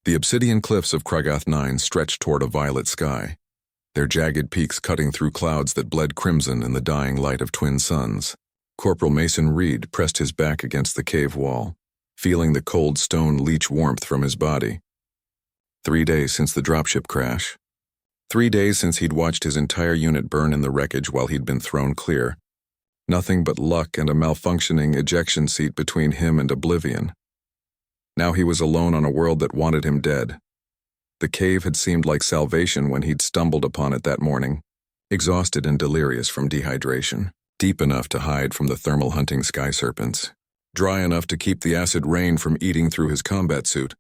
The obsidian cliffs of Kragath 9 stretched toward a violet sky, their jagged peaks cutting through clouds that bled crimson in the dying light of twin suns. Corporal Mason Reed pressed his back against the cave wall, feeling the cold stone leach warmth from his body. 3 days since the dropship crash. 3 days since he'd watched his entire unit burn in the wreckage while he'd been thrown clear. Nothing but luck and a malfunctioning ejection seat between him and oblivion. Now he was alone on a world that wanted him dead. The cave had seemed like salvation when he'd stumbled upon it that morning, exhausted and delirious from dehydration, deep enough to hide from the thermal hunting sky serpents, dry enough to keep the acid rain from eating through his combat suit.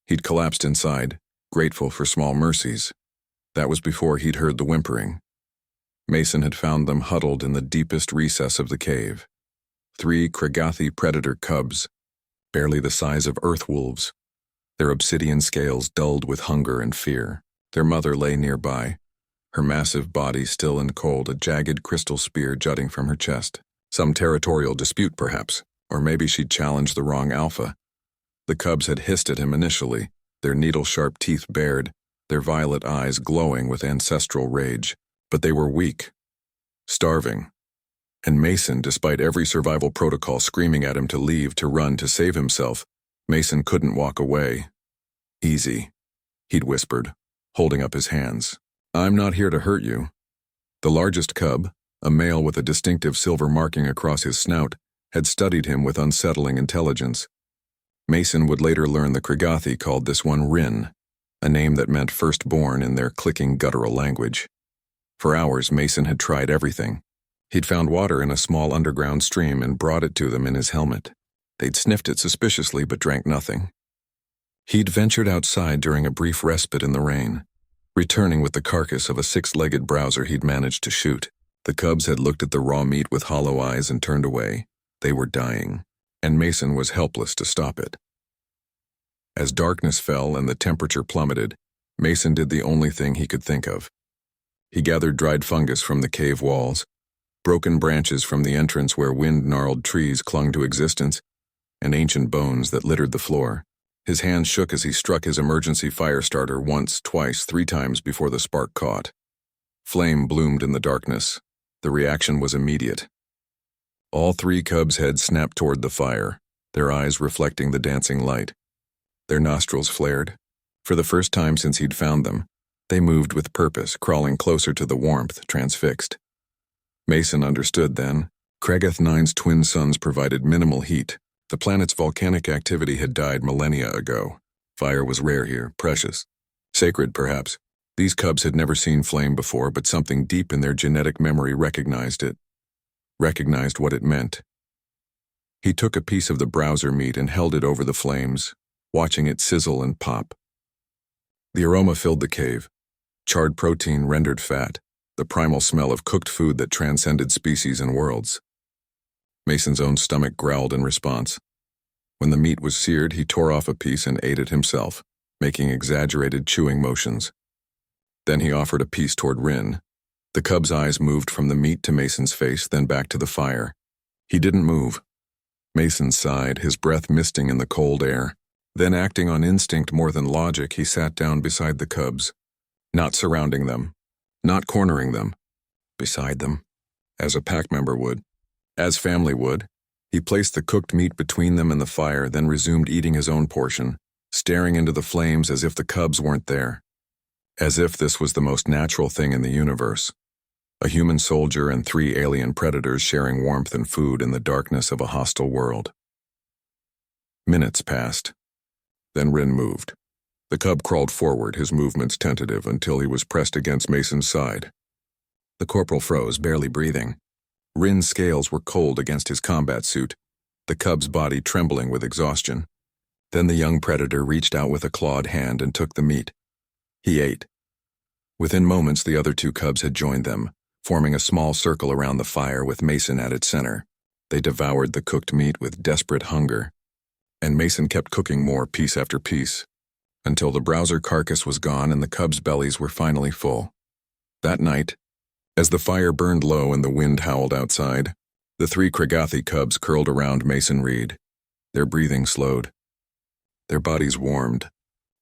He'd collapsed inside, grateful for small mercies. That was before he'd heard the whimpering. Mason had found them huddled in the deepest recess of the cave. 3 Kragathi predator cubs, barely the size of earth wolves, their obsidian scales dulled with hunger and fear. Their mother lay nearby, her massive body still and cold, a jagged crystal spear jutting from her chest. Some territorial dispute, perhaps, or maybe she'd challenged the wrong alpha. The cubs had hissed at him initially, their needle-sharp teeth bared, their violet eyes glowing with ancestral rage. But they were weak, starving. And Mason, despite every survival protocol screaming at him to leave, to run, to save himself, Mason couldn't walk away. Easy, he'd whispered, holding up his hands. I'm not here to hurt you. The largest cub, a male with a distinctive silver marking across his snout, had studied him with unsettling intelligence. Mason would later learn the Kragathi called this one Rin, a name that meant firstborn in their clicking guttural language. For hours, Mason had tried everything. He'd found water in a small underground stream and brought it to them in his helmet. They'd sniffed it suspiciously but drank nothing. He'd ventured outside during a brief respite in the rain, returning with the carcass of a 6-legged browser he'd managed to shoot. The cubs had looked at the raw meat with hollow eyes and turned away. They were dying, and Mason was helpless to stop it. As darkness fell and the temperature plummeted, Mason did the only thing he could think of. He gathered dried fungus from the cave walls, broken branches from the entrance where wind-gnarled trees clung to existence, and ancient bones that littered the floor. His hands shook as he struck his emergency fire starter once, twice, 3 times before the spark caught. Flame bloomed in the darkness. The reaction was immediate. All 3 cubs' heads snapped toward the fire, their eyes reflecting the dancing light. Their nostrils flared. For the first time since he'd found them, they moved with purpose, crawling closer to the warmth, transfixed. Mason understood then. Kragath 9's twin suns provided minimal heat. The planet's volcanic activity had died millennia ago. Fire was rare here, precious. Sacred, perhaps. These cubs had never seen flame before, but something deep in their genetic memory recognized it. Recognized what it meant. He took a piece of the browser meat and held it over the flames, watching it sizzle and pop. The aroma filled the cave. Charred protein rendered fat, the primal smell of cooked food that transcended species and worlds. Mason's own stomach growled in response. When the meat was seared, he tore off a piece and ate it himself, making exaggerated chewing motions. Then he offered a piece toward Rin. The cub's eyes moved from the meat to Mason's face, then back to the fire. He didn't move. Mason sighed, his breath misting in the cold air. Then, acting on instinct more than logic, he sat down beside the cubs. Not surrounding them, not cornering them, beside them, as a pack member would, as family would. He placed the cooked meat between them and the fire, then resumed eating his own portion, staring into the flames as if the cubs weren't there. As if this was the most natural thing in the universe. A human soldier and 3 alien predators sharing warmth and food in the darkness of a hostile world. Minutes passed. Then Rin moved. The cub crawled forward, his movements tentative, until he was pressed against Mason's side. The corporal froze, barely breathing. Rin's scales were cold against his combat suit, the cub's body trembling with exhaustion. Then the young predator reached out with a clawed hand and took the meat. He ate. Within moments, the other 2 cubs had joined them, forming a small circle around the fire with Mason at its center. They devoured the cooked meat with desperate hunger. And Mason kept cooking more, piece after piece, until the browser carcass was gone and the cubs' bellies were finally full. That night, as the fire burned low and the wind howled outside, the 3 Kragathi cubs curled around Mason Reed. Their breathing slowed. Their bodies warmed,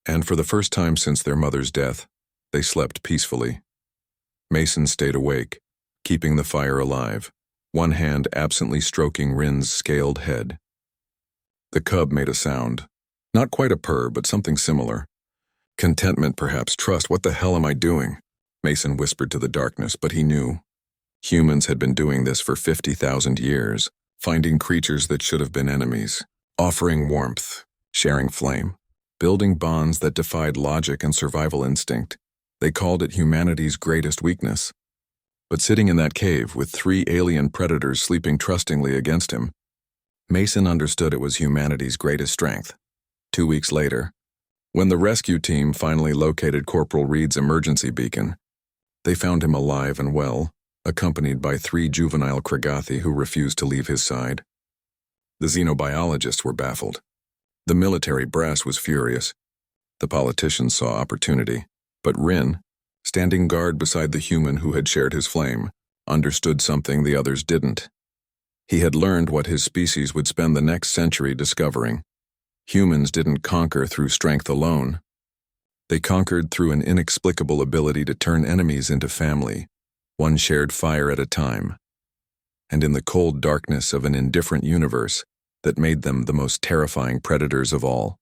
And for the first time since their mother's death, they slept peacefully. Mason stayed awake, keeping the fire alive, one hand absently stroking Rin's scaled head. The cub made a sound. Not quite a purr, but something similar. Contentment, perhaps, trust. What the hell am I doing? Mason whispered to the darkness, but he knew. Humans had been doing this for 50,000 years, finding creatures that should have been enemies, offering warmth, sharing flame, building bonds that defied logic and survival instinct. They called it humanity's greatest weakness. But sitting in that cave with 3 alien predators sleeping trustingly against him, Mason understood it was humanity's greatest strength. 2 weeks later, when the rescue team finally located Corporal Reed's emergency beacon, they found him alive and well, accompanied by 3 juvenile Kragathi who refused to leave his side. The xenobiologists were baffled. The military brass was furious. The politicians saw opportunity. But Rin, standing guard beside the human who had shared his flame, understood something the others didn't. He had learned what his species would spend the next century discovering. Humans didn't conquer through strength alone. They conquered through an inexplicable ability to turn enemies into family, one shared fire at a time. And in the cold darkness of an indifferent universe, that made them the most terrifying predators of all.